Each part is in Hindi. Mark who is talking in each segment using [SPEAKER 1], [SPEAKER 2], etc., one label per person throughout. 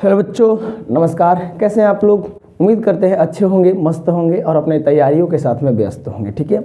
[SPEAKER 1] हेलो बच्चों, नमस्कार। कैसे हैं आप लोग? उम्मीद करते हैं अच्छे होंगे, मस्त होंगे और अपने तैयारियों के साथ में व्यस्त होंगे। ठीक है,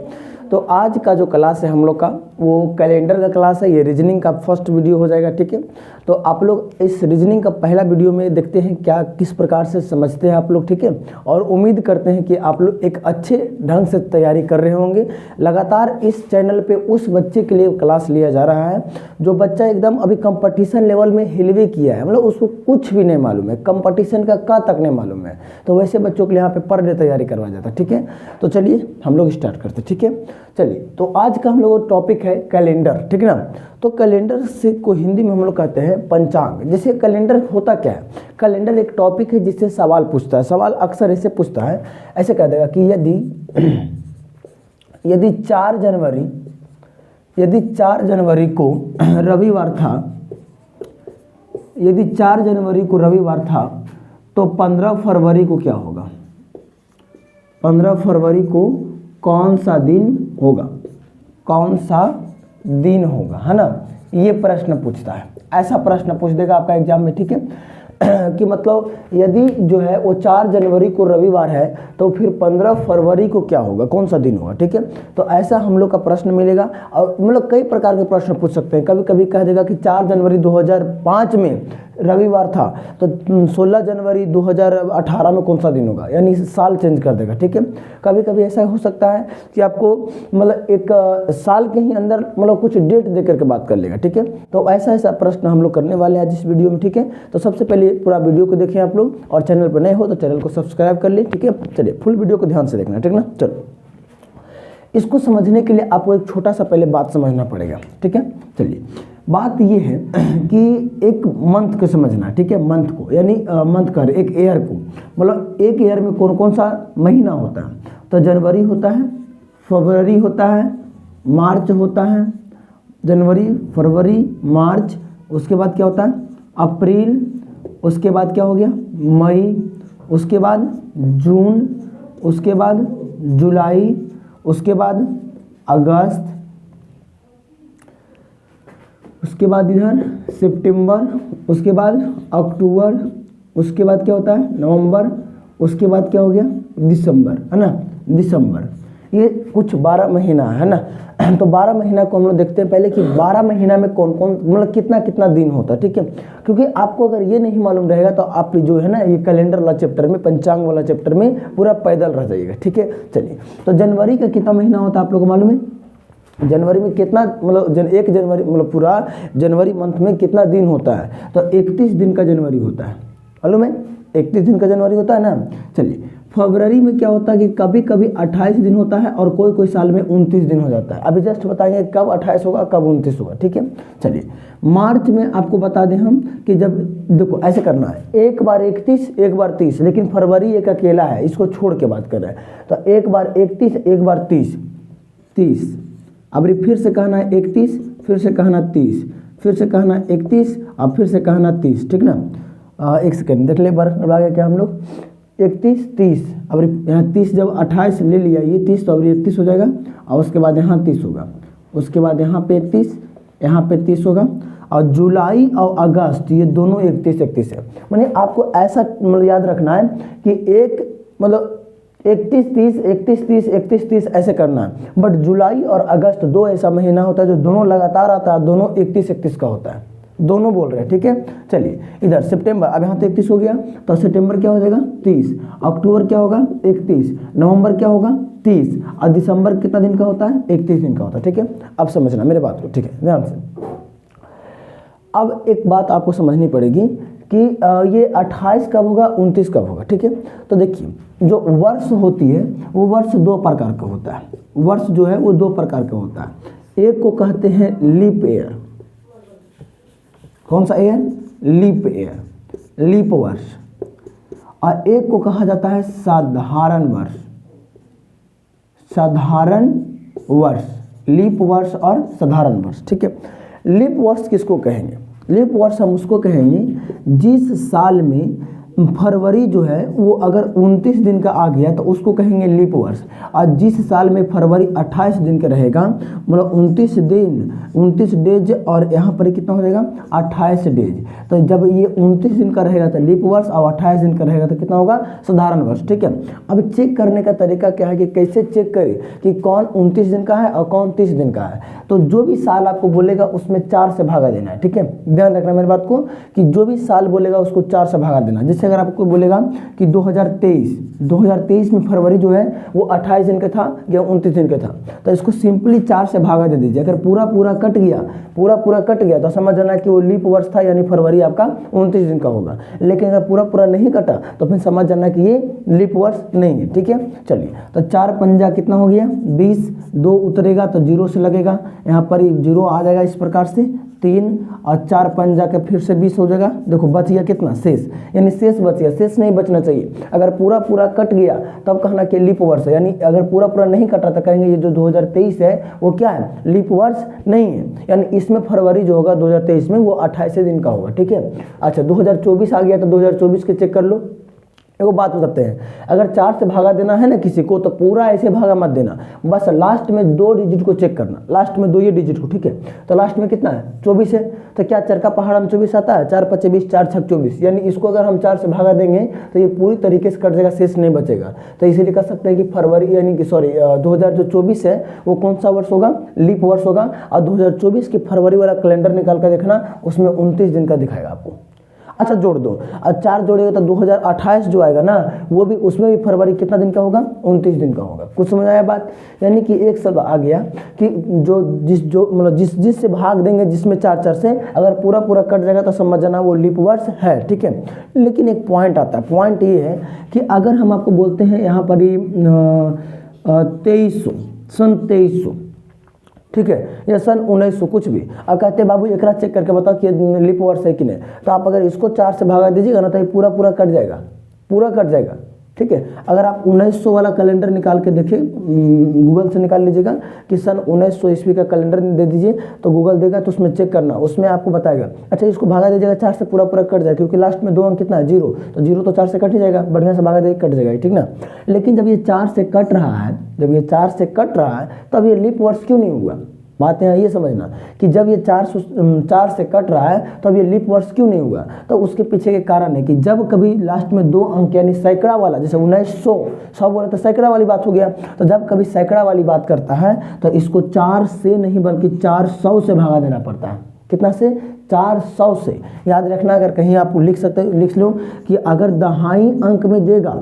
[SPEAKER 1] तो आज का जो क्लास है हम लोग का वो कैलेंडर का क्लास है। ये रीजनिंग का फर्स्ट वीडियो हो जाएगा। ठीक है, तो आप लोग इस रीजनिंग का पहला वीडियो में देखते हैं क्या किस प्रकार से समझते हैं आप लोग। ठीक है, और उम्मीद करते हैं कि आप लोग एक अच्छे ढंग से तैयारी कर रहे होंगे। लगातार इस चैनल पे उस बच्चे के लिए क्लास लिया जा रहा है जो बच्चा एकदम अभी कंपटीशन लेवल में हिलवे किया है, मतलब उसको कुछ भी नहीं मालूम है, कंपटीशन का का तक नहीं मालूम है, तो वैसे बच्चों के लिए यहाँ पे पर डे तैयारी करवाया जाता है। ठीक है, तो चलिए हम लोग स्टार्ट करते हैं। ठीक है, चलिए, तो आज का हम लोग टॉपिक है कैलेंडर। ठीक है ना, तो कैलेंडर से को हिंदी में हम लोग कहते हैं पंचांग। जैसे कैलेंडर होता क्या है, कैलेंडर एक टॉपिक है जिससे सवाल पूछता है। सवाल अक्सर ऐसे पूछता है, ऐसे कह देगा कि यदि 4 जनवरी को रविवार था, यदि 4 जनवरी को रविवार था तो 15 फरवरी को क्या होगा? 15 फरवरी को कौन सा दिन होगा? कौन सा दिन होगा, है ना? ये प्रश्न पूछता है, ऐसा प्रश्न पूछ देगा आपका एग्जाम में। ठीक है कि मतलब यदि जो है वो 4 जनवरी को रविवार है तो फिर 15 फरवरी को क्या होगा, कौन सा दिन होगा? ठीक है, तो ऐसा हम लोग का प्रश्न मिलेगा। और मतलब कई प्रकार के प्रश्न पूछ सकते हैं। कभी कभी कह देगा कि 4 जनवरी 2005 में रविवार था तो 16 जनवरी 2018 में कौन सा दिन होगा, यानी साल चेंज कर देगा। ठीक है, कभी कभी ऐसा हो सकता है कि आपको मतलब एक साल के ही अंदर मतलब कुछ डेट दे करके बात कर लेगा। ठीक है, तो ऐसा प्रश्न हम लोग करने वाले हैं जिस वीडियो में। ठीक है, तो सबसे पहले पूरा वीडियो को देखें आप लोग, और चैनल पर नए हो तो चैनल को सब्सक्राइब कर ले। ठीक है, चलिए फुल वीडियो को ध्यान से देखना। ठीक है ना, चलो इसको समझने के लिए आपको एक छोटा सा पहले बात समझना पड़ेगा। ठीक है, चलिए बात ये है कि एक मंथ को समझना। ठीक है, मंथ को यानी मंथ कर एक ईयर को, मतलब एक ईयर में कौन कौन सा महीना होता है? तो जनवरी होता है, फरवरी होता है, मार्च होता है। जनवरी, फरवरी, मार्च, उसके बाद क्या होता है? अप्रैल, उसके बाद क्या हो गया? मई, उसके बाद जून, उसके बाद जुलाई, उसके बाद अगस्त, उसके बाद इधर सितंबर, उसके बाद अक्टूबर, उसके बाद क्या होता है? नवंबर, उसके बाद क्या हो गया? दिसंबर, है ना? दिसंबर, ये कुछ 12 महीना है ना। तो 12 महीना को हम लोग देखते हैं पहले कि 12 महीना में कौन कौन मतलब कितना कितना दिन होता है। ठीक है, क्योंकि आपको अगर ये नहीं मालूम रहेगा तो आप जो है ना ये कैलेंडर वाला चैप्टर में, पंचांग वाला चैप्टर में पूरा पैदल रह जाइएगा। ठीक है, चलिए, तो जनवरी का कितना महीना होता है आप लोग को मालूम है? जनवरी में कितना मतलब 1 जनवरी मतलब पूरा जनवरी मंथ में कितना दिन होता है? तो 31 दिन का जनवरी होता है, मालूम है? 31 दिन का जनवरी होता है ना। चलिए, फरवरी में क्या होता है कि कभी कभी 28 दिन होता है और कोई कोई साल में 29 दिन हो जाता है। अभी जस्ट बताएंगे कब 28 होगा कब 29 होगा। ठीक है, चलिए मार्च में आपको बता दें हम कि जब देखो ऐसे करना है, एक बार 31 एक बार 30, लेकिन फरवरी एक अकेला है, इसको छोड़ के बात कर रहे हैं। तो एक बार 31 एक बार 30, अब फिर से कहना है 31, फिर से कहना 30, फिर से कहना 31, अब फिर से कहना 30। ठीक ना, एक सेकंड देख ले बार आगे क्या हम लोग 31 30, अब यहाँ 30 जब 28 ले लिया ये 30, तो अब 31 हो जाएगा, और उसके बाद यहाँ 30 होगा, उसके बाद यहाँ पे 31, यहाँ पे 30 होगा, और जुलाई और अगस्त ये दोनों 31 है। माने आपको ऐसा मतलब याद रखना है कि एक मतलब 31 30 31 30 31 30 ऐसे करना है। बट जुलाई और अगस्त दो ऐसा महीना होता है जो दोनों लगातार आता है, दोनों 31 का होता है, दोनों बोल रहे हैं। ठीक है, चलिए इधर सितंबर, अब यहाँ तो 31 हो गया, तो सितंबर क्या हो जाएगा? 30, अक्टूबर क्या होगा? 31, नवंबर क्या होगा? 30, और दिसंबर कितना दिन का होता है? 31 दिन का होता है। ठीक है, अब समझना मेरे बात को, ठीक है ध्यान से। अब एक बात आपको समझनी पड़ेगी कि ये 28 कब होगा, 29 कब होगा। ठीक है, तो देखिए जो वर्ष होती है वो वर्ष 2 प्रकार का होता है। वर्ष जो है वो 2 प्रकार का होता है। एक को कहते हैं लीप ईयर। कौन सा ईयर? लीप ईयर, लीप वर्ष। और एक को कहा जाता है साधारण वर्ष। साधारण वर्ष, लीप वर्ष और साधारण वर्ष। ठीक है, लीप वर्ष किसको कहेंगे? लीप वर्ष हम उसको कहेंगे जिस साल में फरवरी जो है वो अगर 29 दिन का आ गया तो उसको कहेंगे लीप वर्ष। और जिस साल में फरवरी 28 दिन का रहेगा, मतलब 29 डेज, और यहाँ पर कितना हो जाएगा 28 डेज, तो जब ये 29 दिन का रहेगा तो लीप वर्ष और 28 दिन का रहेगा तो कितना होगा साधारण वर्ष। ठीक है, अब चेक करने का तरीका क्या है कि कैसे चेक करें कि कौन 29 दिन का है और कौन 30 दिन का है। तो जो भी साल आपको बोलेगा उसमें 4 से भागा देना है। ठीक है, ध्यान रखना मेरी बात को कि जो भी साल बोलेगा उसको 4 से भागा देना। जैसे अगर आपको बोलेगा कि 2023 में फरवरी जो है वो 28 दिन का था या 29 दिन का था, तो इसको सिंपली 4 से भागा दे दीजिए। अगर पूरा कट गया तो समझ जाना कि वो लीप वर्ष था, यानी फरवरी आपका 29 दिन का होगा। लेकिन अगर पूरा नहीं कटा तो फिर समझ जाना कि ये लीप वर्ष नहीं है। ठीक है, चलिए, तो 4 पंजा कितना हो गया 20, 2 उतरेगा तो 0 से लगेगा, यहाँ पर 0 आ जाएगा इस प्रकार से 3, और 4 पंजा के फिर से 20 हो जाएगा। देखो बच गया कितना शेष, यानी शेष बच गया। शेष नहीं बचना चाहिए। अगर पूरा कट गया तब कहना कि लीप वर्ष है, यानी अगर पूरा नहीं कटा तो कहेंगे ये जो 2023 है वो क्या है लीप वर्ष नहीं है, यानी इसमें फरवरी जो होगा 2023 में वो 28 दिन का होगा। ठीक है, अच्छा 2024 आ गया तो 2024 के चेक कर लो। एगो बात बताते हैं, अगर 4 से भागा देना है ना किसी को तो पूरा ऐसे भागा मत देना, बस लास्ट में 2 डिजिट को चेक करना, लास्ट में 2 ही डिजिट को। ठीक है, तो लास्ट में कितना है 24 है, तो क्या चरका पहाड़ में 24 आता है, 4 5 20, 4 6 24, यानी इसको अगर हम 4 से भागा देंगे तो ये पूरी तरीके से कट जाएगा, शेष नहीं बचेगा। तो इसीलिए कह सकते हैं कि फरवरी यानी कि 2024 है वो कौन सा वर्ष होगा लीप वर्ष होगा। और 2024 की फरवरी वाला कैलेंडर निकाल कर देखना, उसमें 29 दिन का दिखाएगा आपको। अच्छा जोड़ दो, और 4 जोड़ेगा तो 2028 जो आएगा ना वो भी, उसमें भी फरवरी कितना दिन का होगा 29 दिन का होगा। कुछ समझ आया बात, यानी कि एक सब आ गया कि जिस से भाग देंगे जिसमें 4 से, अगर पूरा कट जाएगा तो समझ जाना वो लीप वर्ष है। ठीक है, लेकिन एक पॉइंट आता है, पॉइंट ये है कि अगर हम आपको बोलते हैं यहाँ पर ही 2300 सन 2300, ठीक है, या सन 1900 कुछ भी, और कहते हैं बाबू एक चेक करके बताओ कि लीप वर्ष है कि नहीं, तो आप अगर इसको 4 से भागा दीजिएगा ना तो ये पूरा कट जाएगा, पूरा कट जाएगा। ठीक है, अगर आप 1900 वाला कैलेंडर निकाल के देखें, गूगल से निकाल लीजिएगा कि सन 1900 ईस्वी का कैलेंडर दे दीजिए तो गूगल देगा, तो उसमें चेक करना, उसमें आपको बताएगा। अच्छा इसको भागा दीजिएगा 4 से, पूरा कट जाएगा, क्योंकि लास्ट में 2 अंक कितना है 0, तो 0 तो 4 से कट ही जाएगा, बढ़िया से भागा देगा कट जाएगा। ठीक ना, लेकिन जब ये 4 से कट रहा है, तब ये लीप वर्ष क्यों नहीं हुआ। बात है ये समझना कि जब ये 4 से कट रहा है तब ये लीप वर्ष क्यों नहीं हुआ। तो उसके पीछे के कारण है कि जब कभी लास्ट में 2 अंक यानी सैकड़ा वाला, जैसे 1900 बोले तो सैकड़ा वाली बात हो गया, तो जब कभी सैकड़ा वाली बात करता है तो इसको 4 से नहीं बल्कि 400 से भागा देना पड़ता है। कितना से 400 से। याद रखना, अगर कहीं आप लिख लो कि अगर दहाई अंक में देगा,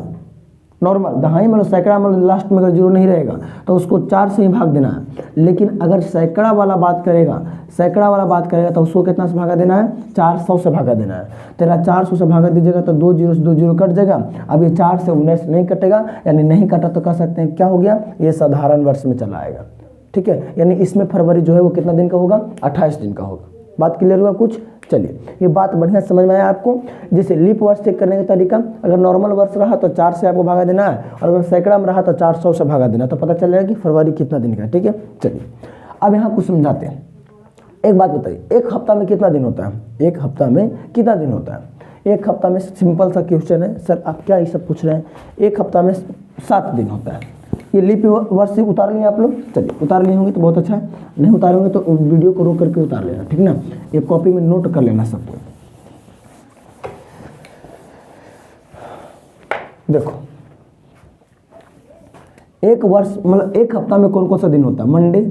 [SPEAKER 1] नॉर्मल दहाई मतलब सैकड़ा मतलब लास्ट में अगर 0 नहीं रहेगा तो उसको 4 से ही भाग देना है। लेकिन अगर सैकड़ा वाला बात करेगा तो उसको कितना से भागा देना है 400 से भागा देना है। तेरा 400 से भागा दीजिएगा तो 2 0 से 2 0 कट जाएगा। अब ये 4 से 19 नहीं कटेगा, यानी नहीं कटा तो कह सकते हैं क्या हो गया, ये साधारण वर्ष में चला आएगा। ठीक है, यानी इसमें फरवरी जो है वो कितना दिन का होगा 28 दिन का होगा। बात क्लियर हुआ कुछ। चलिए ये बात बढ़िया समझ में आया आपको। जैसे लीप वर्ष चेक करने का तरीका, अगर नॉर्मल वर्ष रहा तो 4 से आपको भागा देना है, और अगर सैकड़ा में रहा तो 400 से भागा देना, तो पता चल जाएगा कि फरवरी कितना दिन का है। ठीक है, चलिए अब यहाँ कुछ समझाते हैं। एक बात बताइए, एक हफ्ता में कितना दिन होता है? एक हफ्ता में कितना दिन होता है? एक हफ्ता में सिंपल सा क्वेश्चन है, सर आप क्या ये सब पूछ रहे हैं? एक हफ्ता में 7 दिन होता है। ये लीप वर्ष से उतार लिए आप लोग? चलिए उतार लिए होंगे तो बहुत अच्छा है, नहीं उतारे होंगे तो वीडियो को रोक करके उतार लेना, ठीक ना। ये कॉपी में नोट कर लेना सबको। देखो एक वर्ष मतलब एक हफ्ता में कौन कौन सा दिन होता है? Monday,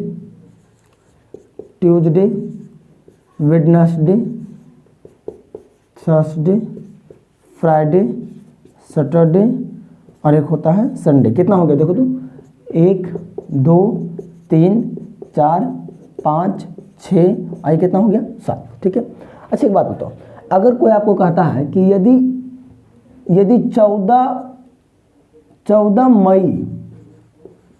[SPEAKER 1] Tuesday, Wednesday, Thursday, Friday, Saturday और एक होता है संडे। कितना हो गया देखो तो 1 2 3 4 5 6 आई कितना हो गया 7। ठीक है, अच्छा एक बात बताओ, अगर कोई आपको कहता है कि यदि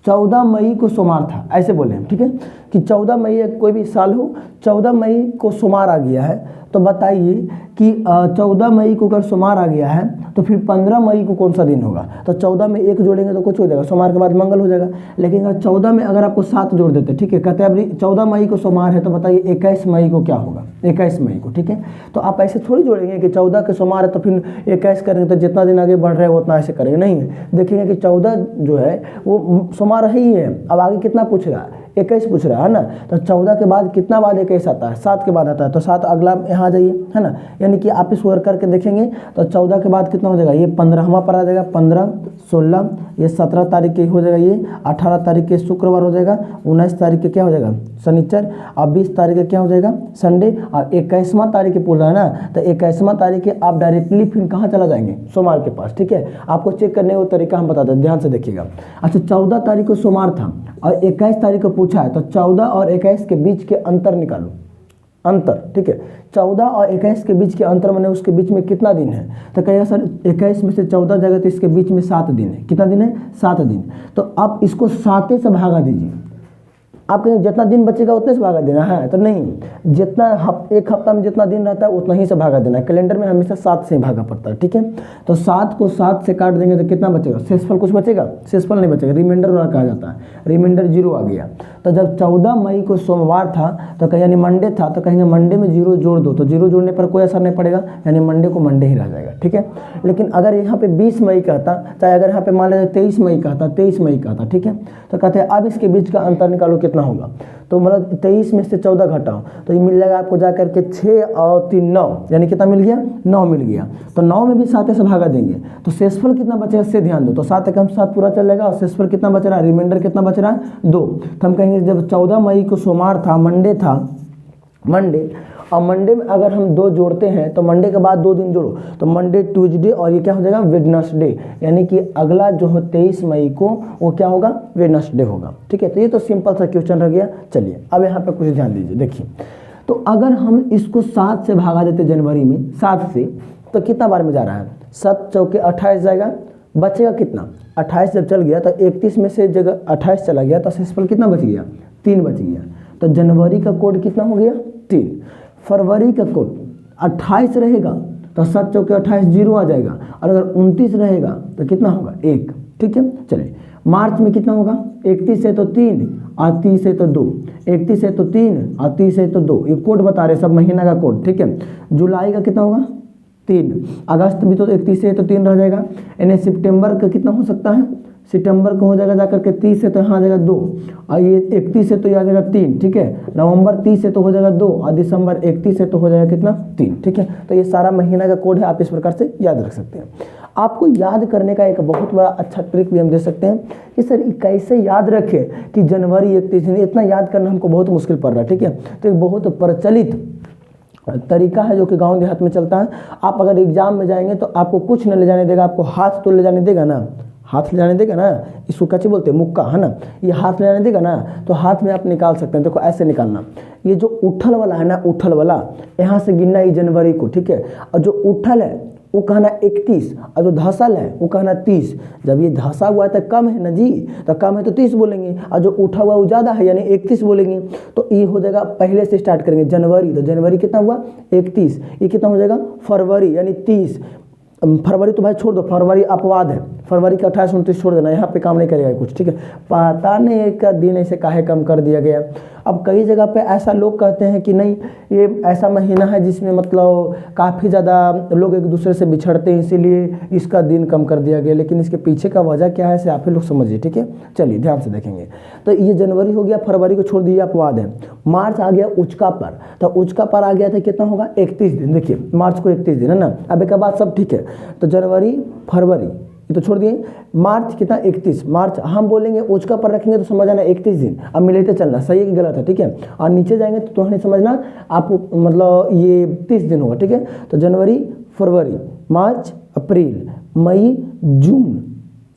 [SPEAKER 1] 14 मई को सोमवार था, ऐसे बोले हम, ठीक है, कि 14 मई कोई भी साल हो, 14 मई को सोमवार आ गया है, तो बताइए कि 14 मई को अगर सोमवार आ गया है तो फिर 15 मई को कौन सा दिन होगा? तो 14 में 1 जोड़ेंगे तो कुछ हो जाएगा, सोमवार के बाद मंगल हो जाएगा। लेकिन अगर 14 में अगर आपको 7 जोड़ देते, ठीक है, कहते हैं अभी 14 मई को सोमवार है, तो बताइए 21 मई को क्या होगा? 21 मई को, ठीक है। तो आप ऐसे थोड़ी जोड़ेंगे कि 14 के सोमवार है तो फिर 21 करेंगे, तो जितना दिन आगे बढ़ रहे हैं उतना ऐसे करेंगे, नहीं है। देखेंगे कि 14 जो है वो सोमवार ही है। अब आगे कितना पूछ रहा है? 21 पूछ रहा है ना। तो 14 के बाद कितना बाद 21 आता है? 7 के बाद आता है, तो 7 अगला यहाँ जाइए, है ना। यानी कि आप इस वर्क करके देखेंगे तो 14 के बाद कितना हो जाएगा? ये 15वां पर आ जाएगा, 15, 16, ये 17 तारीख के हो जाएगा, ये 18 तारीख के शुक्रवार हो जाएगा, 19 तारीख के क्या हो जाएगा? शनिचर, और 20 तारीख के क्या हो जाएगा? संडे, और 21वां तारीख के पूछ रहा है ना, तो 21वां तारीख के आप डायरेक्टली फिर कहाँ चला जाएंगे? सोमवार के पास, ठीक है। आपको चेक करने का तरीका हम बताते हैं, ध्यान से देखिएगा। अच्छा, 14 तारीख को सोमवार था और 21 तारीख को पूछा है, तो 14 और 21 के बीच के अंतर निकालो, अंतर, ठीक है। 14 और 21 के बीच के अंतर माने उसके बीच में कितना दिन है? तो कहेगा सर 21 में से 14 जाएगा तो इसके बीच में 7 दिन है। कितना दिन है? 7 दिन। तो आप इसको 7 से भागा दीजिए। आप कहेंगे जितना दिन बचेगा उतने से भागा देना है, तो नहीं, जितना एक हफ्ता में जितना दिन रहता है उतना ही से भागा देना है। कैलेंडर में हमेशा 7 से भागा पड़ता है, ठीक है। तो 7 को 7 से काट देंगे तो कितना बचेगा? शेषफल कुछ बचेगा? शेषफल नहीं बचेगा, रिमाइंडर वाला कहा जाता है, रिमाइंडर 0 आ गया। तो जब 14 मई को सोमवार था तो कहीं यानी मंडे था, तो कहेंगे मंडे में 0 जोड़ दो, तो 0 जोड़ने पर कोई असर नहीं पड़ेगा, यानी मंडे को मंडे ही रह जाएगा, ठीक है। लेकिन अगर यहाँ पे 20 मई का था, चाहे अगर यहाँ पे मान लीजिए 23 मई का था, 23 मई का था, ठीक है, तो कहते हैं अब इसके बीच का अंतर निकालो कितना होगा। तो मतलब 23 में से 14 घटाओ तो ये मिल जाएगा आपको जाकर के 6 और 3 9, यानी कितना मिल गया? 9 मिल गया। तो 9 में भी 7 से भागा देंगे तो शेषफल कितना बचेगा इससे ध्यान दो। तो 7 एकम 7 पूरा चल जाएगा और शेषफल कितना बच रहा है? रिमाइंडर कितना बच रहा है? 2। तो हम कहेंगे जब 14 मई को सोमवार था, मंडे था, मंडे, और मंडे में अगर हम 2 जोड़ते हैं तो मंडे के बाद 2 दिन जोड़ो, तो मंडे, ट्यूसडे, और ये क्या हो जाएगा? वेडनेसडे, यानी कि अगला जो है 23 मई को वो क्या होगा? वेडनेसडे होगा, ठीक है। तो ये तो सिंपल सा क्वेश्चन रह गया। चलिए अब यहाँ पे कुछ ध्यान दीजिए, देखिए। तो अगर हम इसको 7 से भागा देते जनवरी में, 7 से, तो कितना बार में जा रहा है? 7 चौके 28 जाएगा, बचेगा कितना? 28 जब चल गया तो 31 में से जगह 28 चला गया तो शेषफल कितना बच गया? 3 बच गया। तो जनवरी का कोड कितना हो गया? 3। फरवरी का कोड 28 रहेगा तो 7 चौके 28, 0 आ जाएगा, और अगर 29 रहेगा तो कितना होगा? 1, ठीक है। चलिए मार्च में कितना होगा? 31 है तो 3 और 30 है तो 2, 31 है तो 3 और 30 है तो 2, ये कोड बता रहे सब महीना का कोड, ठीक है। जुलाई का कितना होगा? 3। अगस्त भी तो 31 है तो 3 रह जाएगा, यानी सितंबर का कितना हो सकता है? सितंबर को हो जाएगा जाकर के 30 है तो यहाँ आ जाएगा 2, और ये 31 है तो ये आ जाएगा 3, ठीक है। नवंबर 30 है तो हो जाएगा 2, और दिसंबर 31 है तो हो जाएगा कितना? 3, ठीक है। तो ये सारा महीना का कोड है, आप इस प्रकार से याद रख सकते हैं। आपको याद करने का एक बहुत बड़ा अच्छा ट्रिक भी हम दे सकते हैं कि सर कैसे याद रखें कि जनवरी 31 दिन, इतना याद करना हमको बहुत मुश्किल पड़ रहा है, ठीक है। तो एक बहुत प्रचलित तरीका है जो कि गांव देहात में चलता है। आप अगर एग्जाम में जाएंगे तो आपको कुछ न ले जाने देगा, आपको हाथ तो ले जाने देगा ना, हाथ ले जाने देगा ना, इसको कैसे बोलते हैं? मुक्का, है ना। ये हाथ ले जाने देगा ना, तो हाथ में आप निकाल सकते हैं। देखो ऐसे निकालना, ये जो उठल वाला है ना, उठल वाला, यहाँ से गिनना है जनवरी को, ठीक है। और जो उठल है वो कहना 31, और जो धसल है वो कहना 30। जब ये धसा हुआ है तो कम है ना जी, तो कम है तो 30 बोलेंगे, और जो उठा हुआ वो ज़्यादा है यानी 31 बोलेंगे। तो ये हो जाएगा, पहले से स्टार्ट करेंगे जनवरी, तो जनवरी कितना हुआ? 31। ये कितना हो जाएगा? फरवरी यानी 30। फरवरी तो भाई छोड़ दो, फरवरी अपवाद है, फरवरी का 28, 29 छोड़ देना, यहाँ पे काम नहीं करेगा कुछ, ठीक है। पता नहीं एक दिन ऐसे काहे कम कर दिया गया। अब कई जगह पे ऐसा लोग कहते हैं कि नहीं ये ऐसा महीना है जिसमें मतलब काफ़ी ज़्यादा लोग एक दूसरे से बिछड़ते हैं, इसीलिए इसका दिन कम कर दिया गया, लेकिन इसके पीछे का वजह क्या है से आप ही लोग समझिए, ठीक है। चलिए ध्यान से देखेंगे। तो ये जनवरी हो गया, फरवरी को छोड़ दिया, अपवाद है। मार्च आ गया उचका पर, तो उचका पर आ गया था कितना होगा? 31 दिन। देखिए मार्च को 31 दिन है ना, अब एक बाद सब ठीक है। तो जनवरी, फरवरी ये तो छोड़ दिए, मार्च कितना? 31। मार्च हम बोलेंगे उचका पर रखेंगे तो समझ आना 31 दिन। अब मिलाते चलना, सही है कि गलत है, ठीक है। और नीचे जाएंगे तो नहीं समझना आपको, मतलब ये 30 दिन होगा, ठीक है। तो जनवरी, फरवरी, मार्च, अप्रैल, मई, जून,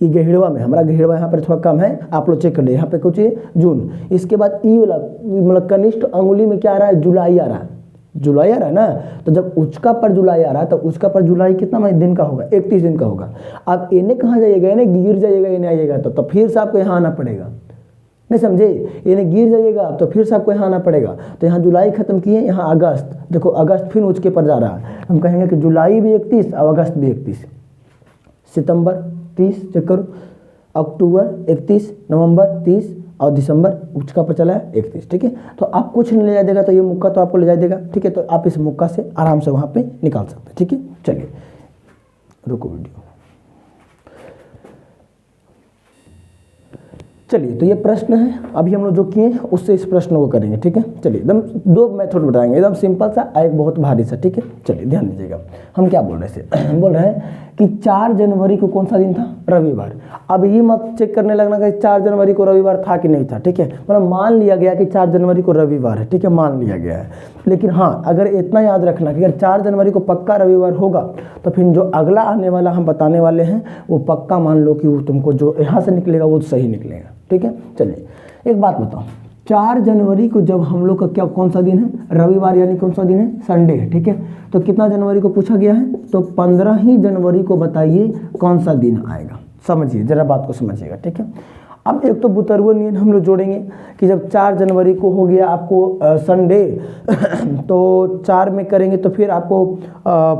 [SPEAKER 1] ये गहिड़वा में, हमारा गहिड़वा यहाँ पर थोड़ा कम है, आप लोग चेक कर ले, यहाँ पे कुछ है जून। इसके बाद ई वाला मतलब कनिष्ठ अंगुली में क्या आ रहा है? जुलाई आ रहा है, जुलाई आ रहा है ना। तो जब उचका पर जुलाई आ रहा है तो उचका पर जुलाई कितना दिन का होगा? 31 दिन का होगा। अब इन्हें कहाँ जाइएगा? इन्हें गिर जाइएगा, इन्हें आइएगा तो फिर से आपको यहाँ आना पड़ेगा, नहीं समझे, यानी गिर जाइएगा तो फिर से आपको यहाँ आना पड़ेगा। तो यहाँ जुलाई खत्म किए, यहाँ अगस्त, देखो अगस्त फिर उचके पर जा रहा है, हम कहेंगे कि जुलाई भी 31 और अगस्त भी 31, सितंबर 30, चेक करो, अक्टूबर 31, नवंबर 30 और दिसंबर उचका पर चला है 31, ठीक है। तो आप कुछ नहीं ले जा देगा तो ये मुक्का तो आपको ले जा देगा, ठीक है। तो आप इस मुक्का से आराम से वहाँ पे निकाल सकते हैं, ठीक है। चलिए रुको वीडियो, चलिए तो ये प्रश्न है, अभी हम लोग जो किए उससे इस प्रश्न को करेंगे, ठीक है। चलिए एकदम 2 मेथड बताएंगे, एकदम सिंपल सा, एक बहुत भारी सा, ठीक है। चलिए ध्यान दीजिएगा, हम क्या बोल रहे थे, हम बोल रहे हैं कि 4 जनवरी को कौन सा दिन था, रविवार। अब ये मत चेक करने लगना कि 4 जनवरी को रविवार था कि नहीं था, ठीक है। मतलब मान लिया गया कि 4 जनवरी को रविवार है, ठीक है, मान लिया गया है। लेकिन हाँ, अगर इतना याद रखना कि अगर 4 जनवरी को पक्का रविवार होगा तो फिर जो अगला आने वाला हम बताने वाले हैं वो पक्का मान लो कि वो तुमको जो यहाँ से निकलेगा वो सही निकलेगा, ठीक है। चलिए एक बात बताओ, 4 जनवरी को जब हम लोग का क्या कौन सा दिन है, रविवार, यानी कौन सा दिन है, संडे है, ठीक है। तो कितना जनवरी को पूछा गया है, तो 15 ही जनवरी को बताइए कौन सा दिन आएगा। समझिए जरा बात को समझिएगा, ठीक है। अब एक तो बुतरुआ नियम हम लोग जोड़ेंगे कि जब 4 जनवरी को हो गया आपको संडे तो 4 में करेंगे तो फिर आपको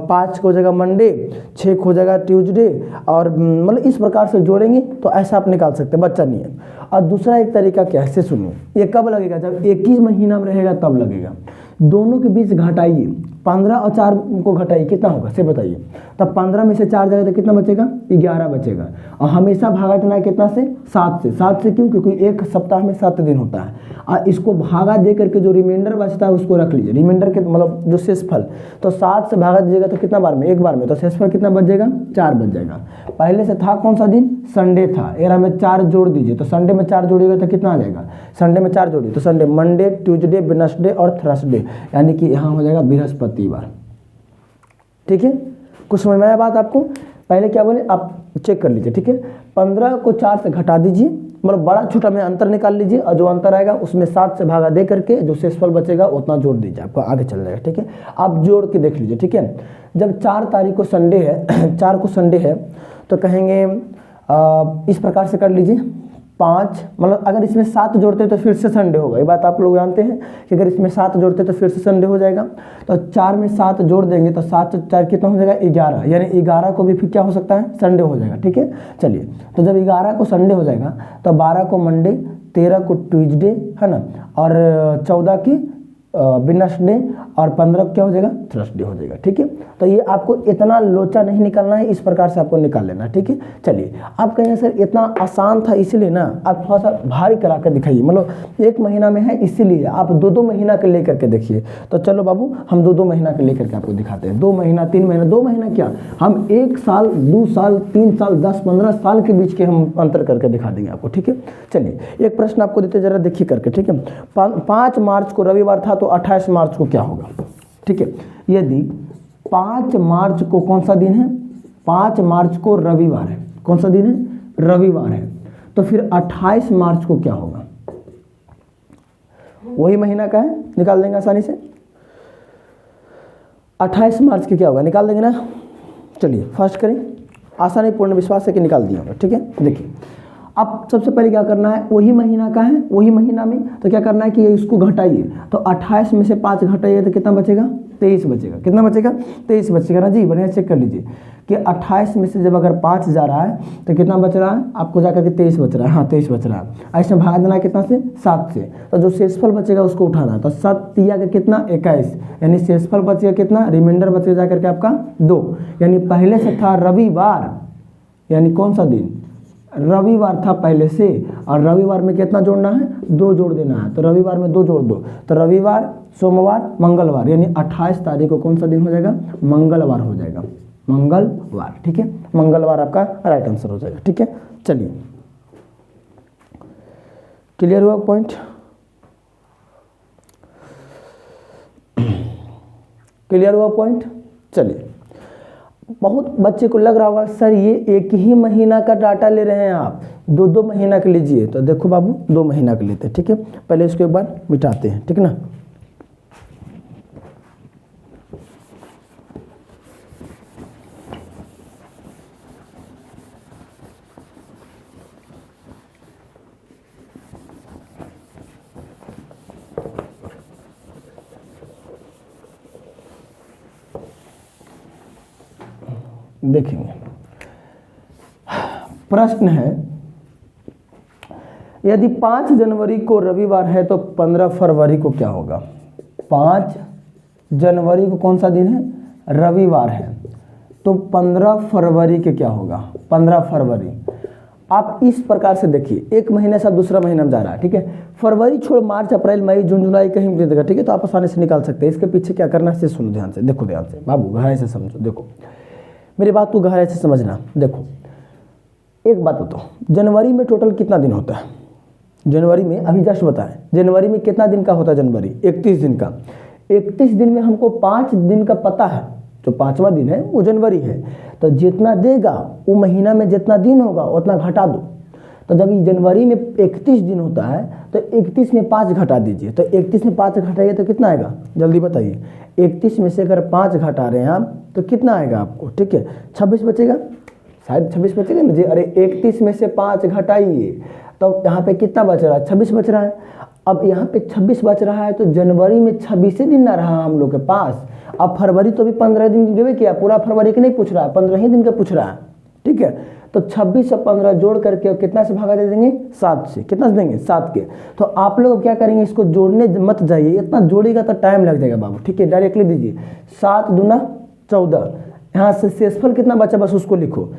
[SPEAKER 1] 5 को हो जाएगा मंडे, 6 को हो जाएगा ट्यूसडे, और मतलब इस प्रकार से जोड़ेंगे तो ऐसा आप निकाल सकते हैं, बच्चा नियम। और दूसरा एक तरीका क्या है, सुनिए, ये कब लगेगा, जब 21 महीना में रहेगा तब लगेगा। दोनों के बीच घटाइए, 15 और 4 को घटाइए, कितना होगा से बताइए। तब 15 में से 4 जाएगा तो कितना बचेगा, 11 बचेगा। और हमेशा भागा देना है कितना से, 7 से। 7 से क्यों, क्योंकि एक सप्ताह में 7 दिन होता है। और इसको भागा दे करके जो रिमाइंडर बचता है उसको रख लीजिए, रिमाइंडर के मतलब जो शेषफल, तो 7 से भागा दीजिएगा तो कितना बार में, एक बार में, तो शेषफल कितना बच जाएगा, 4 बच जाएगा। पहले से था कौन सा दिन, संडे था, एरा में 4 जोड़ दीजिए, तो संडे में 4 जोड़िएगा तो कितना आ जाएगा, संडे में 4 जोड़िए तो संडे, मंडे, ट्यूसडे, वेडनेसडे और थर्सडे, यानी कि यहाँ हो जाएगा बृहस्पतिवार, ठीक है। कुछ समझ में आया बात आपको। पहले क्या बोले आप चेक कर लीजिए, ठीक है। 15 को 4 से घटा दीजिए, मतलब बड़ा छोटा में अंतर निकाल लीजिए, और जो अंतर आएगा उसमें 7 से भागा दे करके जो शेषफल बचेगा उतना जोड़ दीजिए, आपको आगे चल जाएगा, ठीक है। आप जोड़ के देख लीजिए, ठीक है। जब 4 तारीख को संडे है 4 को संडे है तो कहेंगे इस प्रकार से कर लीजिए, 5, मतलब अगर इसमें 7 जोड़ते तो फिर से संडे होगा, ये बात आप लोग जानते हैं कि अगर इसमें 7 जोड़ते तो फिर से संडे हो जाएगा। तो 4 में 7 जोड़ देंगे तो 7 से 4 कितना हो जाएगा, 11, यानी 11 को भी फिर क्या हो सकता है, संडे हो जाएगा, ठीक है। चलिए तो जब 11 को संडे हो जाएगा तो 12 को मंडे, 13 को ट्यूसडे, है ना, और 14 की वेडनेसडे, और 15 क्या हो जाएगा, थर्सडे हो जाएगा, ठीक है। तो ये आपको इतना लोचा नहीं निकालना है, इस प्रकार से आपको निकाल लेना, ठीक है। चलिए आप कहेंगे सर इतना आसान था इसीलिए ना, आप थोड़ा सा भारी करा कर दिखाइए, मतलब 1 महीना में है इसीलिए आप 2-2 महीना के लेकर के देखिए। तो चलो बाबू हम 2-2 महीना के लेकर के आपको दिखाते हैं, 2 महीना 3 महीना, 2 महीना क्या, हम 1 साल 2 साल 3 साल 10-15 साल के बीच के हम अंतर करके दिखा देंगे आपको, ठीक है। चलिए एक प्रश्न आपको देते, जरा देखिए करके, ठीक है। 5 मार्च को रविवार था तो 28 मार्च को क्या होगा, ठीक है। यदि 5 मार्च को कौन सा दिन है, 5 मार्च को रविवार है, कौन सा दिन है, रविवार है, तो फिर 28 मार्च को क्या होगा, वही महीना का है, निकाल देंगे आसानी से। 28 मार्च के क्या होगा, निकाल देंगे ना। चलिए फर्स्ट करें, आसानी पूर्ण विश्वास है कि निकाल दिया होगा, ठीक है। देखिए अब सबसे पहले क्या करना है, वही महीना का है, वही महीना में तो क्या करना है कि इसको घटाइए, तो 28 में से 5 घटाइए तो कितना बचेगा, 23 बचेगा, कितना बचेगा, 23 बचेगा ना जी, बढ़िया चेक कर लीजिए कि 28 में से जब अगर 5 जा रहा है तो कितना बच रहा है आपको, जाकर के 23 बच रहा है, हाँ 23 बच रहा है। ऐसे भाग देना है कितना से, 7 से, तो जो शेषफल बचेगा उसको उठाना है, तो 7 तिया का कितना 21, यानी शेषफल बचेगा कितना, रिमाइंडर बचेगा जाकर के आपका 2, यानी पहले से था रविवार, यानी कौन सा दिन, रविवार था पहले से, और रविवार में कितना जोड़ना है, 2 जोड़ देना है, तो रविवार में 2 जोड़ दो, तो रविवार, सोमवार, मंगलवार, यानी 28 तारीख को कौन सा दिन हो जाएगा, मंगलवार हो जाएगा, मंगलवार, ठीक है। मंगलवार आपका राइट आंसर हो जाएगा, ठीक है। चलिए क्लियर हुआ पॉइंट, क्लियर हुआ पॉइंट। चलिए बहुत बच्चे को लग रहा होगा सर ये 1 ही महीना का डाटा ले रहे हैं आप, 2-2 महीना का लीजिए, तो देखो बाबू 2 महीना का लेते हैं, ठीक है। पहले इसको एक बार मिटाते हैं, ठीक है ना। देखेंगे। प्रश्न है, यदि 5 जनवरी को रविवार है तो 15 फरवरी को क्या होगा? 5 जनवरी को कौन सा दिन है? रविवार है। तो 15 फरवरी के क्या होगा? 15 फरवरी। आप इस प्रकार से देखिए, एक महीने से दूसरा महीना में जा रहा है, ठीक है। फरवरी छोड़ मार्च, अप्रैल, मई, जून, जुलाई कहीं भी देगा, ठीक है। तो आप आसानी से निकाल सकते हैं। इसके पीछे क्या करना है सुनो ध्यान से, देखो ध्यान से बाबू, गहराई से समझो। देखो मेरी बात को गहराई से समझना। देखो एक बात बताओ, जनवरी में टोटल कितना दिन होता है? जनवरी में अभी जस्ट बताएं, जनवरी में कितना दिन का होता है? जनवरी 31 दिन का। 31 दिन में हमको 5 दिन का पता है, जो 5वां दिन है वो जनवरी है। तो जितना देगा वो महीना में जितना दिन होगा उतना घटा दो। तो जब जनवरी में 31 दिन होता है तो 31 में 5 घटा दीजिए। तो 31 में 5 घटाइए तो कितना आएगा? जल्दी बताइए। 31 में से अगर 5 घटा रहे हैं आप तो कितना आएगा आपको? ठीक है, 26 बचेगा, शायद 26 बचेगा ना जी। अरे 31 में से 5 घटाइए तो यहाँ पे कितना बच रहा है? 26 बच रहा है। अब यहाँ पे 26 बच रहा है तो जनवरी में 26 दिन ना रहा हम लोग के पास। अब फरवरी तो भी 15 दिन देवे किया, पूरा फरवरी के नहीं पूछ रहा है, 15 ही दिन का पूछ रहा है, ठीक है। तो 26 और 15 जोड़ करके कितना से भागा दे देंगे? 7 से। कितना से देंगे? 7 के। तो आप लोग क्या करेंगे, इसको जोड़ने मत जाइए, इतना जोड़ेगा तो टाइम लग जाएगा बाबू, ठीक है। डायरेक्टली दीजिए, 7 दूना 14। यहाँ से शेषफल कितना बचा बस उसको लिखो,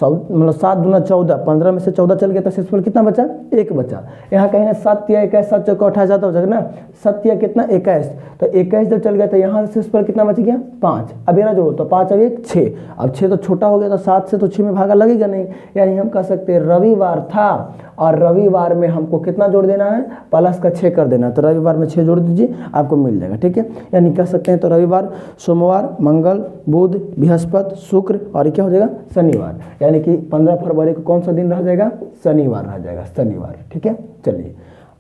[SPEAKER 1] मतलब 7 दूना 14, 15 में से 14 चल गया तो शेषफल कितना बचा? 1 बचा। यहाँ कहीं ना 7 या 21, 7 चौका 28 जाता हो जाएगा ना, 7 या कितना? 21। तो 21 जब चल गया तो यहाँ से शेषफल कितना बच गया? 5। अब ये ना जोड़ो तो 5 अब 1 6। अब 6 तो छोटा हो गया तो 7 से तो 6 में भागा लगेगा नहीं। यानी हम कह सकते हैं रविवार था और रविवार में हमको कितना जोड़ देना है? प्लस का 6 कर देना। तो रविवार में 6 जोड़ दीजिए, आपको मिल जाएगा, ठीक है। यानी कह सकते हैं तो रविवार, सोमवार, मंगल, बुध, बृहस्पति, शुक्र और क्या हो जाएगा? शनिवार। यानी कि 15 फरवरी को कौन सा दिन रह जाएगा? शनिवार रह जाएगा, शनिवार, ठीक है। चलिए,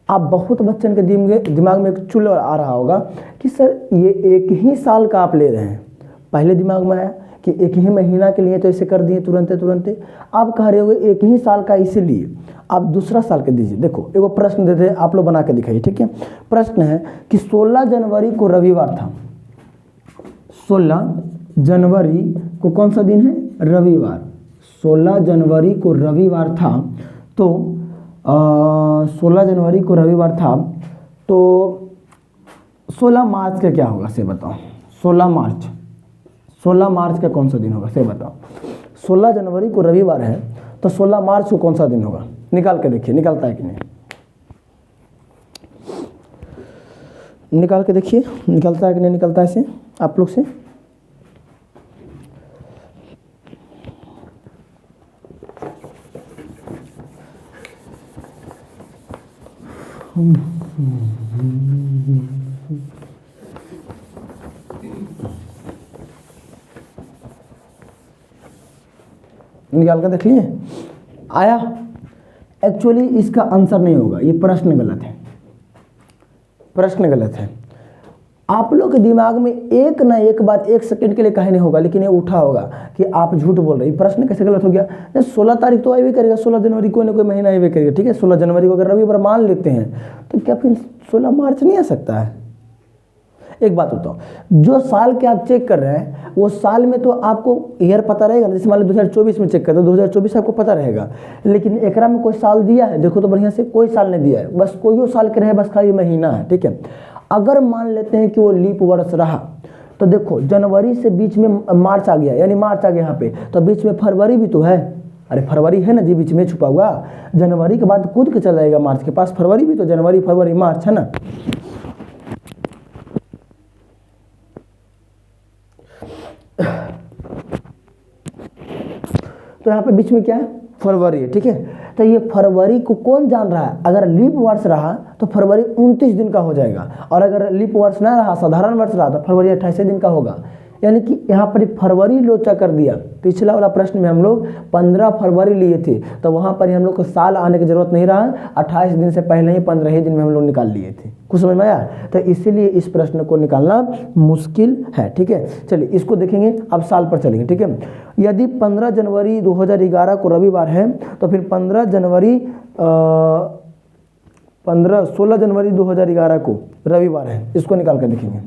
[SPEAKER 1] आप बहुत बच्चन के दिमाग में एक चुल आ रहा होगा कि सर ये एक ही साल का आप ले रहे हैं। पहले दिमाग में आया कि एक ही महीना के लिए तो ऐसे कर दिए तुरंत। आप कह रहे होगे एक ही साल का, इसीलिए आप दूसरा साल के दीजिए। देखो एगो प्रश्न देते हैं, आप लोग बना के दिखाइए, ठीक है। प्रश्न है कि 16 जनवरी को रविवार था। 16 जनवरी को कौन सा दिन है? रविवार। 16 जनवरी को रविवार था तो 16 जनवरी को रविवार था तो 16 मार्च का क्या होगा से बताओ? 16 मार्च का कौन सा दिन होगा से बताओ? 16 जनवरी को रविवार है तो 16 मार्च को कौन सा दिन होगा? निकाल के देखिए, निकलता है कि नहीं? निकाल के देखिए, निकलता है कि नहीं निकलता है से आप लोग से? निकाल कर देख लिए, आया? एक्चुअली इसका आंसर नहीं होगा, ये प्रश्न गलत है, प्रश्न गलत है। आप लोग के दिमाग में एक ना एक बार 1 सेकंड के लिए कहीं नहीं होगा, लेकिन ये उठा होगा कि आप झूठ बोल रहे हैं। प्रश्न कैसे गलत हो गया? 16 तारीख तो आएगा करेगा, 16 जनवरी कोई ना कोई महीना आएगा करेगा, ठीक है। 16 जनवरी को अगर रविवार मान लेते हैं तो क्या फिर 16 मार्च नहीं आ सकता है? एक बात बताओ, जो साल के आप चेक कर रहे हैं वो साल में तो आपको ईयर पता रहेगा ना। जैसे मान लो 2024 में चेक करते हो, 2024 आपको पता रहेगा, लेकिन एकरा में कोई साल दिया है? देखो तो बढ़िया से, कोई साल नहीं दिया है, बस कोई साल के रहे, बस खाली महीना है, ठीक है। अगर मान लेते हैं कि वो लीप वर्ष रहा तो देखो जनवरी से बीच में मार्च आ गया, यानी मार्च आ गया यहाँ पे, तो बीच में फरवरी भी तो है। अरे फरवरी है ना जी बीच में छुपा हुआ, जनवरी के बाद कूद के चला जाएगा मार्च के पास, फरवरी भी तो, जनवरी फरवरी मार्च है ना। तो यहाँ पे बीच में क्या है? फरवरी है, ठीक है। तो ये फरवरी को कौन जान रहा है? अगर लीप वर्ष रहा तो फरवरी 29 दिन का हो जाएगा, और अगर लीप वर्ष ना रहा, साधारण वर्ष रहा, तो फरवरी 28 दिन का होगा। यानी कि यहाँ पर फरवरी लोचा कर दिया। पिछला वाला प्रश्न में हम लोग 15 फरवरी लिए थे, तो वहाँ पर हम लोग को साल आने की जरूरत नहीं रहा, 28 दिन से पहले ही 15 ही दिन में हम लोग निकाल लिए थे। कुछ समझ में आया? तो इसीलिए इस प्रश्न को निकालना मुश्किल है, ठीक है। चलिए इसको देखेंगे, अब साल पर चलेंगे, ठीक है। यदि 15 जनवरी 2011 को रविवार है तो फिर 16 जनवरी 2011 को रविवार है, इसको निकाल कर देखेंगे।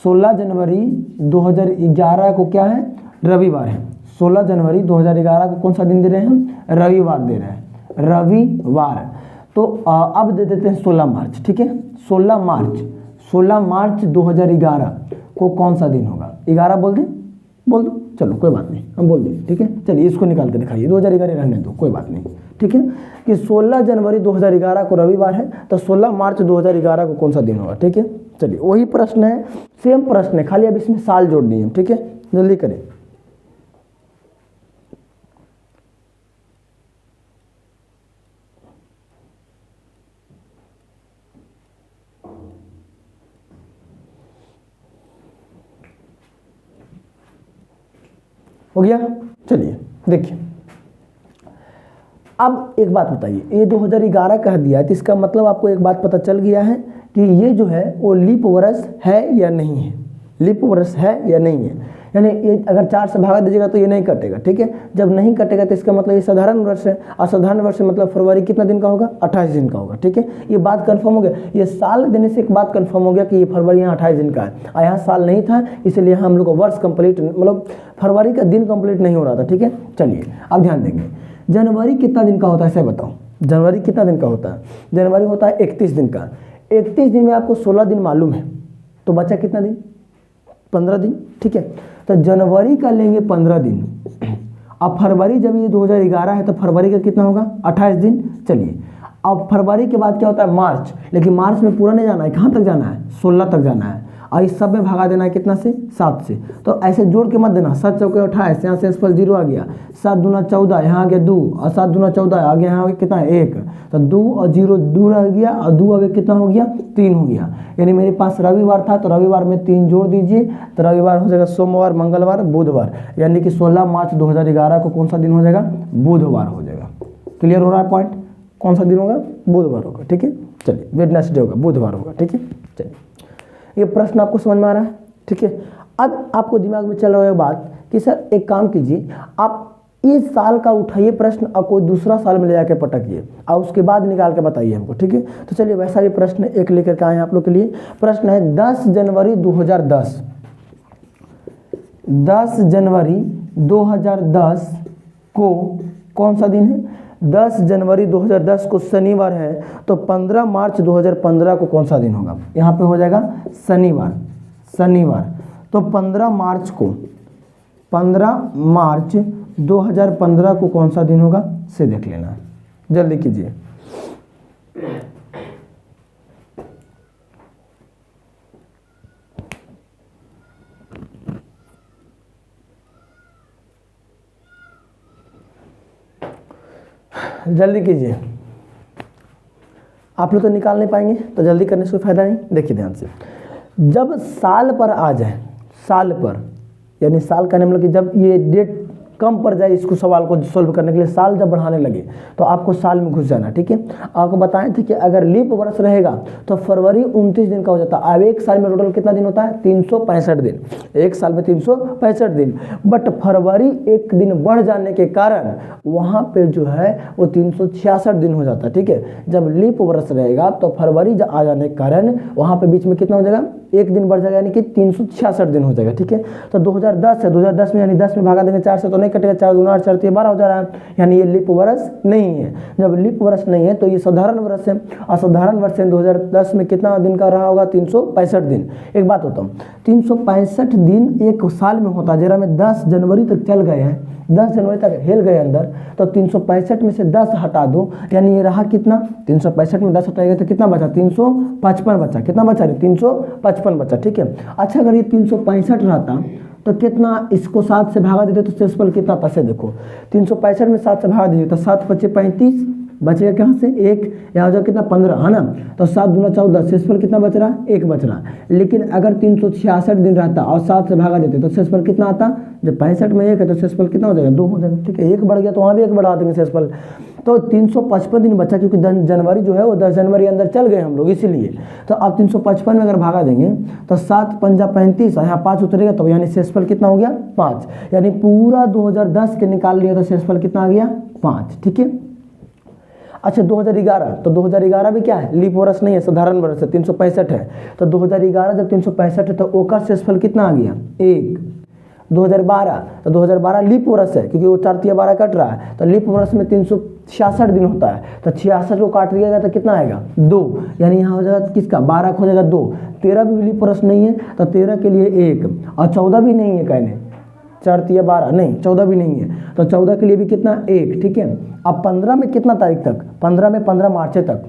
[SPEAKER 1] 16 जनवरी 2011 को क्या है, रविवार है। 16 जनवरी 2011 को कौन सा दिन दे रहे हैं हम, रविवार दे रहे हैं, रविवार। तो अब दे देते हैं 16 मार्च, ठीक है। 16 मार्च 2011 को कौन सा दिन होगा, 11 बोल दें, बोल दो, चलो कोई बात नहीं, हम बोल दें, ठीक है। चलिए इसको निकाल के दिखाइए, 2011 रहने दो, कोई बात नहीं, ठीक है। कि 16 जनवरी 2011 को रविवार है, तो 16 मार्च 2011 को कौन सा दिन होगा, ठीक है। चलिए वही प्रश्न है, सेम प्रश्न है, खाली अब इसमें साल जोड़ दिए, ठीक है। जल्दी करें। हो गया। चलिए देखिए, अब एक बात बताइए, ये 2011 कह दिया है, तो इसका मतलब आपको एक बात पता चल गया है कि ये जो है वो लीप वर्ष है या नहीं है, लीप वर्ष है या नहीं है। यानी ये अगर 4 से भागा दीजिएगा तो ये नहीं कटेगा, ठीक है। जब नहीं कटेगा तो इसका मतलब ये साधारण वर्ष है, और साधारण वर्ष मतलब फरवरी कितना दिन का होगा, 28 दिन का होगा, ठीक है। ये बात कंफर्म हो गया, ये साल देने से एक बात कंफर्म हो गया कि ये फरवरी यहाँ 28 दिन का है, और यहाँ साल नहीं था, इसलिए हम लोग को वर्ष कंप्लीट, मतलब फरवरी का दिन कंप्लीट नहीं हो रहा था, ठीक है। चलिए अब ध्यान देंगे, जनवरी कितना दिन का होता है, ऐसे बताओ, जनवरी कितना दिन का होता है, जनवरी होता है 31 दिन का। 31 दिन में आपको 16 दिन मालूम है, तो बचा कितना दिन, 15 दिन, ठीक है। तो जनवरी का लेंगे 15 दिन, अब फरवरी, जब ये 2011 है तो फरवरी का कितना होगा, 28 दिन। चलिए अब फरवरी के बाद क्या होता है, मार्च, लेकिन मार्च में पूरा नहीं जाना है, कहाँ तक जाना है, 16 तक जाना है, और इस सब में भागा देना है कितना से, 7 से। तो ऐसे जोड़ के मत देना, 7 चौके 28, यहाँ से इस पर 0 आ गया, 7 दूना 14, यहाँ आ गया 2, और 7 दूना 14 आ गया, यहाँ आ गया कितना, 1, तो 2 और 0 2 रह गया, और 2 अब कितना हो गया, 3 हो गया। यानी मेरे पास रविवार था, तो रविवार में 3 जोड़ दीजिए, तो रविवार हो जाएगा सोमवार, मंगलवार, बुधवार, यानी कि 16 मार्च 2011 को कौन सा दिन हो जाएगा, बुधवार हो जाएगा। क्लियर हो रहा है पॉइंट, कौन सा दिन होगा, बुधवार होगा, ठीक है। चलिए वेडनेसडे होगा, बुधवार होगा, ठीक है। चलिए ये प्रश्न आपको समझ में आ रहा है, ठीक है। अब आपको दिमाग में चल रहा है बात कि सर एक काम कीजिए, आप इस साल का उठाइए प्रश्न और कोई दूसरा साल में ले जाकर पटकिए, और उसके बाद निकाल के बताइए हमको, ठीक है। तो चलिए वैसा भी प्रश्न एक लेकर के आए हैं आप लोग के लिए। प्रश्न है 10 जनवरी 2010, 10 जनवरी 2010 को कौन सा दिन है, 10 जनवरी 2010 को शनिवार है, तो 15 मार्च 2015 को कौन सा दिन होगा, यहाँ पे हो जाएगा शनिवार, शनिवार। तो 15 मार्च को, 15 मार्च 2015 को कौन सा दिन होगा, से देख लेना, जल्दी कीजिए। जल्दी कीजिए, आप लोग तो निकाल नहीं पाएंगे, तो जल्दी करने से कोई फायदा नहीं। देखिए ध्यान से, जब साल पर आ जाए, साल पर, यानी साल का मतलब कि जब ये डेट कम पड़ जाए, इसको सवाल को सोल्व करने के लिए साल जब बढ़ाने लगे तो आपको साल में घुस जाना, ठीक है। आपको बताए थे कि अगर लीप वर्ष रहेगा तो फरवरी 29 दिन का हो जाता है। अब एक साल में टोटल कितना दिन होता है, 365 दिन, एक साल में 365 दिन, बट फरवरी एक दिन बढ़ जाने के कारण वहाँ पे जो है वो 366 दिन हो जाता है, ठीक है। जब लीप वर्ष रहेगा तो फरवरी आ जाने के कारण वहाँ पे बीच में कितना हो जाएगा, एक दिन बढ़ जाएगा, यानी कि 366 दिन हो जाएगा, ठीक है। तो 2010 है, 2010 में यानी 10 में भागा देंगे 4 से तो नहीं कटेगा, 4 दूना 8 4 12 हो जा रहा है, यानी ये लीप वर्ष नहीं है। जब लीप वर्ष नहीं है तो ये साधारण वर्ष है, और साधारण वर्ष है 2010 में कितना दिन का रहा होगा, 365 दिन। एक बात होता हूँ, 365 दिन एक साल में होता है, जरा में 10 जनवरी तक चल गए हैं, 10 जनवरी तक हिल गए अंदर, तो 365 में से 10 हटा दो, यानी ये रहा कितना, 365 में 10 हटाएगा तो कितना बचा, 355 बचा, कितना बचा, 355 बचा, ठीक है। अच्छा अगर ये 365 रहता तो कितना, इसको 7 से भागा देते तो शेषफल कितना आता है, देखो 365 में 7 से भागा दीजिए तो 7 × 5 = 35, बचेगा कहाँ से, 1, यहाँ हो जाएगा कितना, 15 है ना। तो 7 दूना 14, शेषफल कितना बच रहा, 1 बच रहा। लेकिन अगर 366 दिन रहता और 7 से भागा देते तो शेषफल कितना आता, जब 65 में 1 है तो शेषफल कितना हो जाएगा, 2 हो जाएगा, ठीक है। 1 बढ़ गया तो वहाँ भी 1 बढ़ा देंगे शेषफल, तो 355 दिन बचा, क्योंकि जनवरी जो है वो 10 जनवरी अंदर चल गए हम लोग, इसीलिए। तो अब 355 में अगर भागा देंगे तो 7 × 5 = 35, यहाँ 5 उतरेगा तो यानी शेषफल कितना हो गया, 5, यानी पूरा 2010 के निकाल लिया तो शेषफल कितना आ गया, 5, ठीक है। अच्छा 2011, तो 2011 भी क्या है, लीप वर्ष नहीं है, साधारण वर्ष है, 365 है। तो 2011 जब 365 है तो ओकर शेषफल कितना आ गया 1। 2012, तो 2012 लीप वर्ष है क्योंकि वो 4 तिया 12 कट रहा है, तो लीप वर्ष में 366 दिन होता है, तो 66 को काट दिएगा तो कितना आएगा 2, यानी यहाँ हो जाएगा किसका 12 हो जाएगा 2। 13 भी लीप वर्ष नहीं है तो 13 के लिए 1, और 14 भी नहीं है, कहने 4 तिया 12 नहीं, 14 भी नहीं है, तो 14 के लिए भी कितना 1, ठीक है। अब 15 में कितना तारीख तक, 15 में 15 मार्च तक,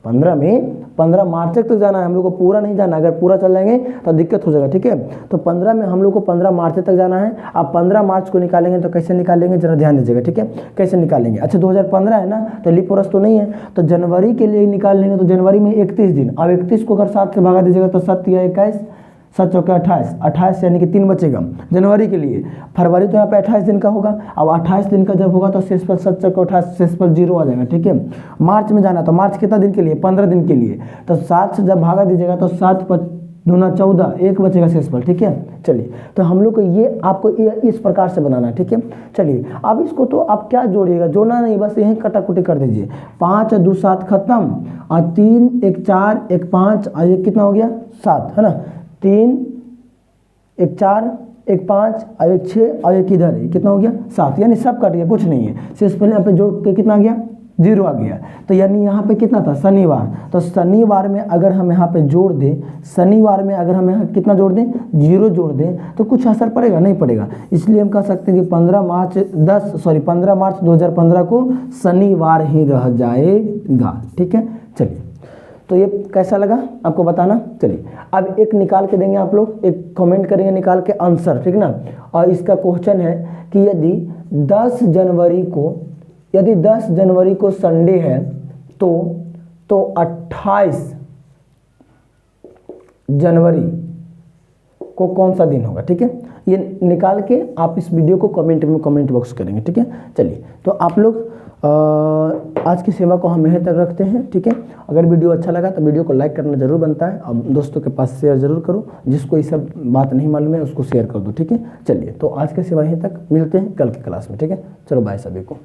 [SPEAKER 1] 15 में 15 मार्च तक जाना है हम लोग को, पूरा नहीं जाना, अगर पूरा चल जाएंगे तो दिक्कत हो जाएगा, ठीक है। तो 15 में हम लोग को 15 मार्च तक जाना है। अब 15 मार्च को निकालेंगे तो कैसे निकालेंगे जरा ध्यान दीजिएगा, ठीक है, कैसे निकालेंगे। अच्छा 2015 है ना, तो लीप वर्ष तो नहीं है, तो जनवरी के लिए निकाल लेंगे, तो जनवरी में 31 दिन, अब 31 को अगर 7 से भगा दीजिएगा तो 7 तिया 21, 7 चौके 28, 28 यानी कि 3 बचेगा जनवरी के लिए। फरवरी तो यहाँ पे 28 दिन का होगा, अब 28 दिन का जब होगा तो शेषफल 7 चौके 28, शेषफल 0 आ जाएगा, ठीक है। मार्च में जाना, तो मार्च कितना दिन के लिए 15 दिन के लिए, तो 7 से जब भागा दीजिएगा तो 7 दूना 14, 1 बचेगा शेषफल, ठीक है। चलिए तो हम लोग को ये आपको इस प्रकार से बनाना है, ठीक है। चलिए अब इसको तो आप क्या जोड़िएगा, जोड़ना नहीं, बस यहीं कटाकुटी कर दीजिए। 5 और 2 7 खत्म, और 3 1 4 1 5 और ये कितना हो गया 7, है ना। 3 1 4 1 5 और 1 6 और 1 इधर है, कितना हो गया 7, यानी सब कट गया, कुछ नहीं है। शेषफल यहाँ पे जोड़ के कितना आ गया 0 आ गया। तो यानी यहाँ पे कितना था शनिवार, तो शनिवार में अगर हम यहाँ पे जोड़ दें, शनिवार में अगर हम यहाँ कितना जोड़ दें 0 जोड़ दें तो कुछ असर पड़ेगा, नहीं पड़ेगा। इसलिए हम कह सकते हैं कि 15 मार्च 2015 को शनिवार ही रह जाएगा, ठीक है। चलिए तो ये कैसा लगा आपको बताना। चलिए अब एक निकाल के देंगे आप लोग, एक कमेंट करेंगे निकाल के आंसर, ठीक ना। और इसका क्वेश्चन है कि यदि 10 जनवरी को संडे है तो 28 जनवरी को कौन सा दिन होगा, ठीक है। ये निकाल के आप इस वीडियो को कमेंट बॉक्स करेंगे, ठीक है। चलिए तो आप लोग आज की सेवा को हम यहीं तक रखते हैं, ठीक है। अगर वीडियो अच्छा लगा तो वीडियो को लाइक करना जरूर बनता है, और दोस्तों के पास शेयर जरूर करो, जिसको ये सब बात नहीं मालूम है उसको शेयर कर दो, ठीक है। चलिए तो आज की सेवा यहीं तक, मिलते हैं कल की क्लास में, ठीक है। चलो बाय सभी को।